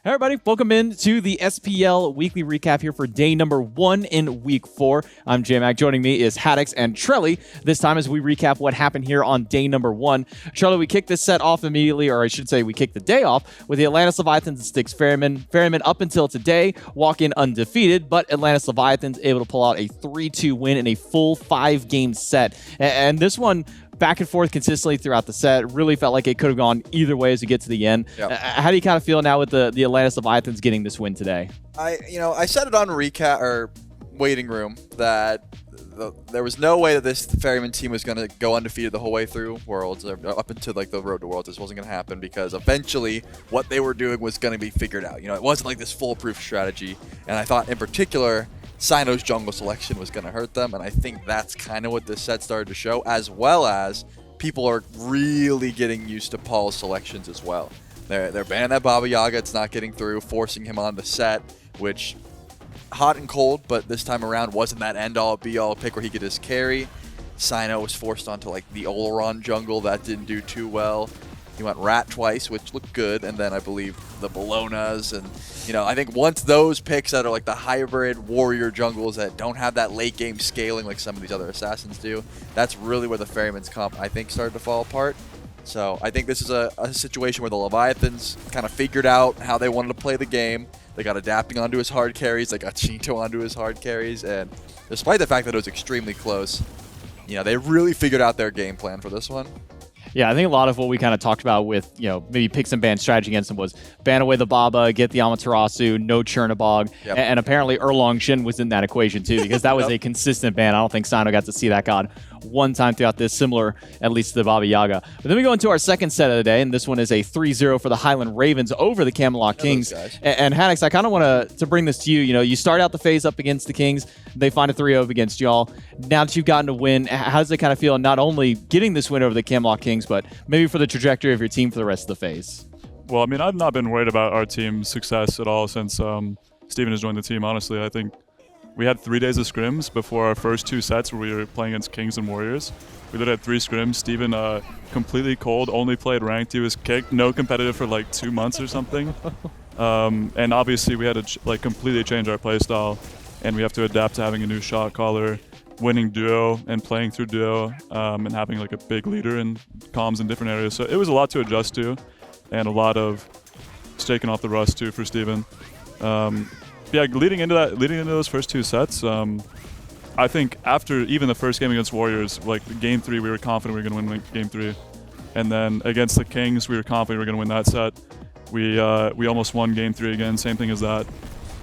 Hey everybody, welcome in to the SPL weekly recap here for day number 1 in week 4. I'm J-Mac. Joining me is HADDIX and Trelly. This time as we recap what happened here on day number 1. Trelly, we kicked this set off immediately, or I should say we kicked the day off with the Atlantis Leviathans and Styx Ferryman. Ferryman up until today, walk in undefeated, but Atlantis Leviathans able to pull out a 3-2 win in a full 5-game set. And this one, back and forth consistently throughout the set. Really felt like it could have gone either way as we get to the end. Yep. How do you kind of feel now with the Atlantis Leviathans getting this win today? I said it on recap or waiting room that there was no way that this Ferryman team was going to go undefeated the whole way through Worlds, or up into like the road to Worlds. This wasn't going to happen because eventually what they were doing was going to be figured out. It wasn't like this foolproof strategy, and I thought in particular Sino's jungle selection was going to hurt them, and I think that's kind of what this set started to show, as well as people are really getting used to Paul's selections as well. They're banning that Baba Yaga. It's not getting through, forcing him on the set, which hot and cold, but this time around wasn't that end-all be-all pick where he could just carry. Sino was forced onto like the Oleron jungle. That didn't do too well. He went Rat twice, which looked good, and then I believe the Bolognas. And, I think once those picks that are like the hybrid warrior jungles that don't have that late game scaling like some of these other assassins do, that's really where the Ferryman's comp, I think, started to fall apart. So I think this is a situation where the Leviathans kind of figured out how they wanted to play the game. They got adapting onto his hard carries. They got Shinto onto his hard carries. And despite the fact that it was extremely close, they really figured out their game plan for this one. Yeah, I think a lot of what we kind of talked about with, maybe picks and ban strategy against him was ban away the Baba, get the Amaterasu, no Chernabog, yep. and apparently Erlong Shin was in that equation too, because that was a consistent ban. I don't think Sino got to see that god one time throughout this, similar at least to the Baba Yaga. But then we go into our second set of the day, and this one is a 3-0 for the Highland Ravens over the Camelot Kings. And HADDIX, I kind of want to bring this to you. You start out the phase up against the Kings, they find a 3-0 against y'all. Now that you've gotten a win, how does it kind of feel not only getting this win over the Camelot Kings, but maybe for the trajectory of your team for the rest of the phase? Well, I've not been worried about our team's success at all since Steven has joined the team, honestly. I think we had 3 days of scrims before our first 2 sets where we were playing against Kings and Warriors. We literally had 3 scrims. Steven, completely cold, only played ranked. He was kicked, no competitive for like 2 months or something. And obviously we had to completely change our play style, and we have to adapt to having a new shot caller, winning duo and playing through duo, and having like a big leader in comms in different areas. So it was a lot to adjust to, and a lot of shaking off the rust too for Steven. Yeah, leading into those first 2 sets, I think after even the first game against Warriors, like game 3, we were confident we were going to win game 3, and then against the Kings, we were confident we were going to win that set. We almost won game 3 again, same thing as that.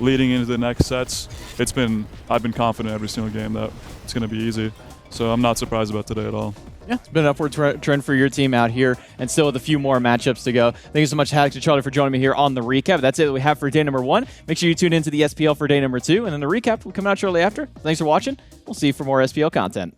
Leading into the next sets, I've been confident every single game that it's going to be easy. So I'm not surprised about today at all. Yeah, it's been an upward trend for your team out here, and still with a few more matchups to go. Thank you so much, HADDIX and Charlie, for joining me here on the recap. That's it that we have for day number 1. Make sure you tune into the SPL for day number 2, and then the recap will come out shortly after. Thanks for watching. We'll see you for more SPL content.